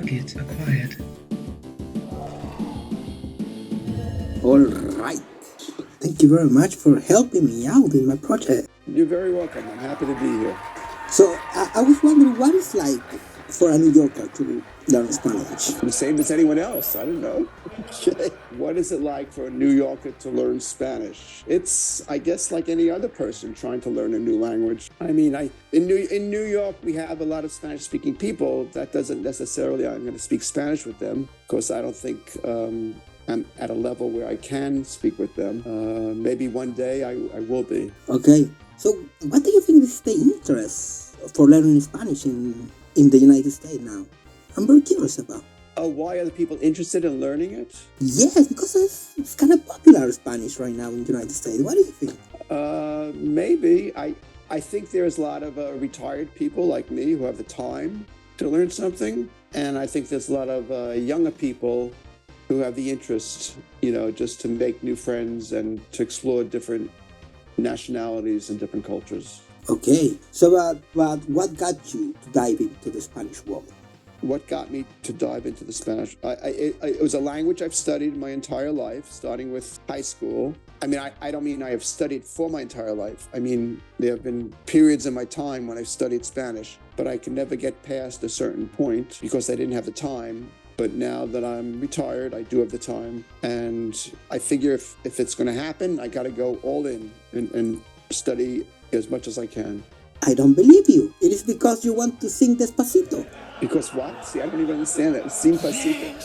Target acquired. All right. Thank you very much for helping me out in my project. You're very welcome. I'm happy to be here. So I was wondering what it's like for a New Yorker to learn Spanish. The same as anyone else. I don't know. What is it like for a New Yorker to learn Spanish? It's, I guess, like any other person trying to learn a new language. I mean, in New York, we have a lot of Spanish-speaking people. That doesn't necessarily I'm going to speak Spanish with them, because I don't think I'm at a level where I can speak with them. Maybe one day I will be. Okay. So what do you think is the interest for learning Spanish in the United States now? I'm very curious about. Why are the people interested in learning it? Yes, because it's kind of popular Spanish right now in the United States. What do you think? Maybe. I think there's a lot of retired people like me who have the time to learn something. And I think there's a lot of younger people who have the interest, just to make new friends and to explore different nationalities and different cultures. Okay, so but what got you to dive into the Spanish world? What got me to dive into the Spanish? It was a language I've studied my entire life, starting with high school. I mean, I don't mean I have studied for my entire life. I mean, there have been periods in my time when I've studied Spanish, but I could never get past a certain point because I didn't have the time. But now that I'm retired, I do have the time. And I figure if it's going to happen, I got to go all in and study as much as I can. I don't believe you. It is because you want to sing Despacito. Because what? See, I don't even understand that. Sing Despacito.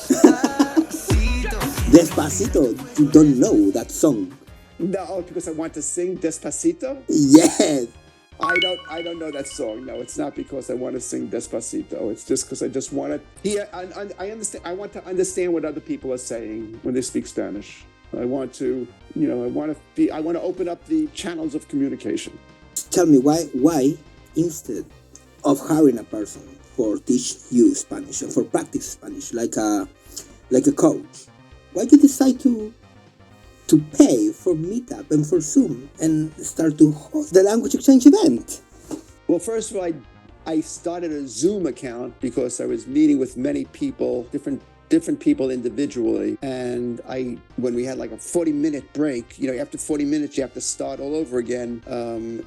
Despacito. You don't know that song. No, because I want to sing Despacito? Yes. I don't know that song. No, it's not because I want to sing Despacito. It's just because I just want to. Yeah, I understand. I want to understand what other people are saying when they speak Spanish. I want to, I want to open up the channels of communication. Tell me why instead of hiring a person for teach you Spanish and for practice Spanish like a coach, why you decide to pay for Meetup and for Zoom and start to host the language exchange event? Well, first of all, I started a Zoom account because I was meeting with many people, different people individually. And when we had like a 40-minute break, after 40 minutes, you have to start all over again.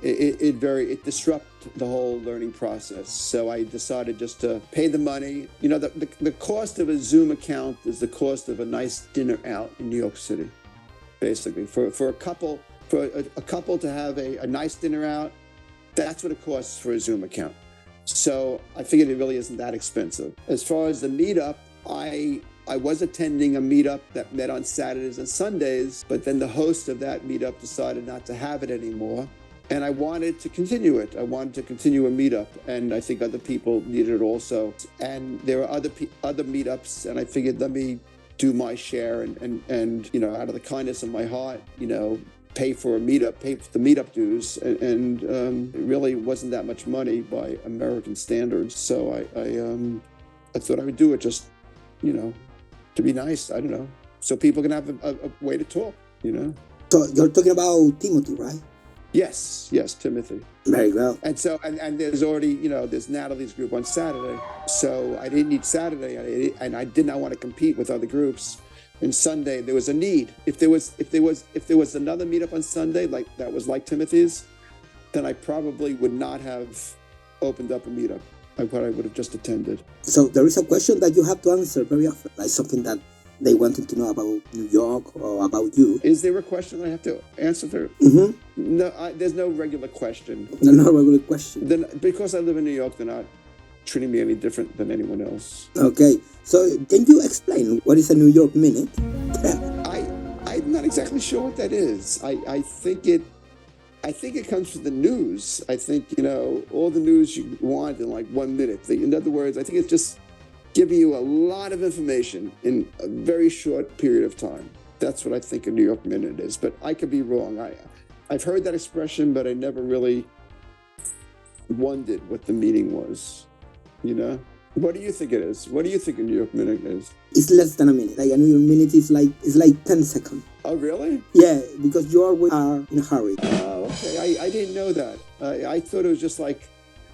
It disrupted the whole learning process. So I decided just to pay the money. The cost of a Zoom account is the cost of a nice dinner out in New York City. Basically, for a couple to have a nice dinner out, that's what it costs for a Zoom account. So I figured it really isn't that expensive. As far as the Meetup, I was attending a Meetup that met on Saturdays and Sundays, but then the host of that Meetup decided not to have it anymore. And I wanted to continue it. I wanted to continue a Meetup, and I think other people needed it also. And there were other Meetups, and I figured let me do my share and out of the kindness of my heart, pay for the Meetup dues, and it really wasn't that much money by American standards. So I thought I would do it just, to be nice. I don't know, so people can have a way to talk. So you're talking about Timothy, right? Yes, Timothy. Very well. And so, and there's already, there's Natalie's group on Saturday. So I didn't need Saturday, and I did not want to compete with other groups. And Sunday there was a need. If there was another Meetup on Sunday that was like Timothy's, then I probably would not have opened up a Meetup. I probably would have just attended. So there is a question that you have to answer very often, like something that they wanted to know about New York or about you. Is there a question I have to answer for? Mm-hmm. No, there's no regular question. No regular question. Then, because I live in New York, they're not treating me any different than anyone else. Okay, so can you explain what is a New York minute? I'm not exactly sure what that is. I think it comes from the news. I think, all the news you want in like 1 minute. In other words, I think it's just giving you a lot of information in a very short period of time. That's what I think a New York minute is, but I could be wrong. I've heard that expression, but I never really wondered what the meaning was, What do you think it is? What do you think a New York minute is? It's less than a minute. Like a New York minute is like 10 seconds. Oh, really? Yeah, because you always are in a hurry. Oh, okay. I didn't know that. I thought it was just like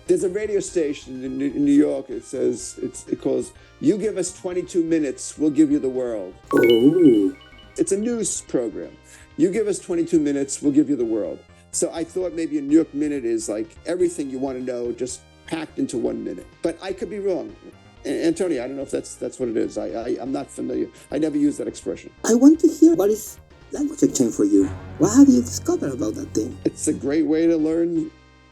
There's a radio station in New York. It says, it calls, "You give us 22 minutes, we'll give you the world." Oh. It's a news program. You give us 22 minutes, we'll give you the world. So I thought maybe a New York Minute is like everything you want to know, just packed into 1 minute. But I could be wrong. Antonio, I don't know if that's what it is. I'm not familiar. I never use that expression. I want to hear, what is language exchange for you? What have you discovered about that thing? It's a great way to learn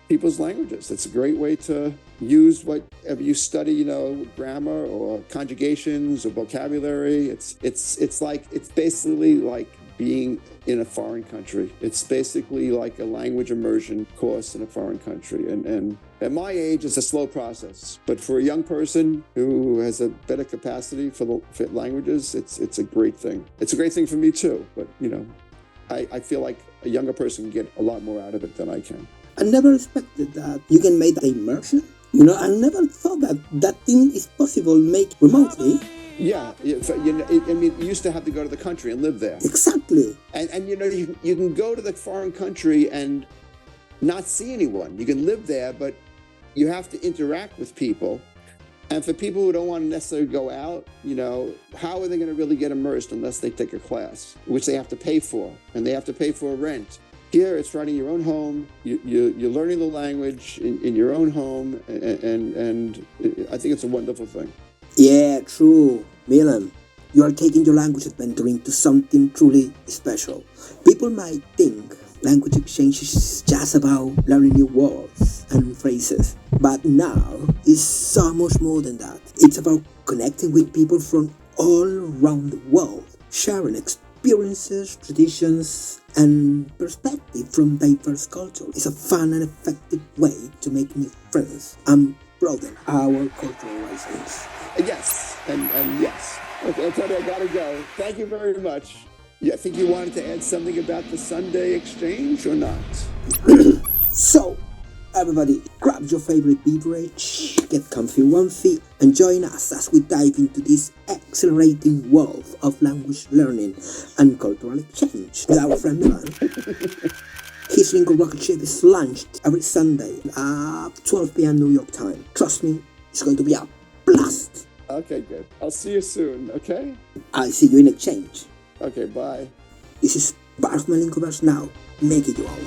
people's languages. It's a great way to use whatever you study, grammar or conjugations or vocabulary. It's basically like being in a foreign country. It's basically like a language immersion course in a foreign country. And at my age, it's a slow process. But for a young person who has a better capacity for languages, it's a great thing. It's a great thing for me too. But, I feel like a younger person can get a lot more out of it than I can. I never expected that you can make the immersion. I never thought that thing is possible to make remotely. Yeah, you used to have to go to the country and live there. Exactly. And you can go to the foreign country and not see anyone. You can live there, but you have to interact with people. And for people who don't want to necessarily go out, how are they going to really get immersed unless they take a class, which they have to pay for, and they have to pay for a rent. Here, it's right in your own home. You're learning the language in your own home, and I think it's a wonderful thing. Yeah, true. Mellen, you are taking your language adventure into something truly special. People might think language exchange is just about learning new words and phrases, but now it's so much more than that. It's about connecting with people from all around the world, sharing experiences, traditions, and perspective from diverse cultures. It's a fun and effective way to make new friends and broaden our cultural horizons. Yes, and yes. Okay, Antonio, I gotta go. Thank you very much. Yeah, I think you wanted to add something about the Sunday exchange or not? So, everybody, grab your favorite beverage, get comfy onesie, and join us as we dive into this exhilarating world of language learning and cultural exchange with our friend Mellen. His Lingo rocket ship is launched every Sunday at 12 p.m. New York time. Trust me, it's going to be a blast. Okay, good. I'll see you soon, okay? I'll see you in exchange. Okay, bye. This is part of my Lingoverse now. Make it your own.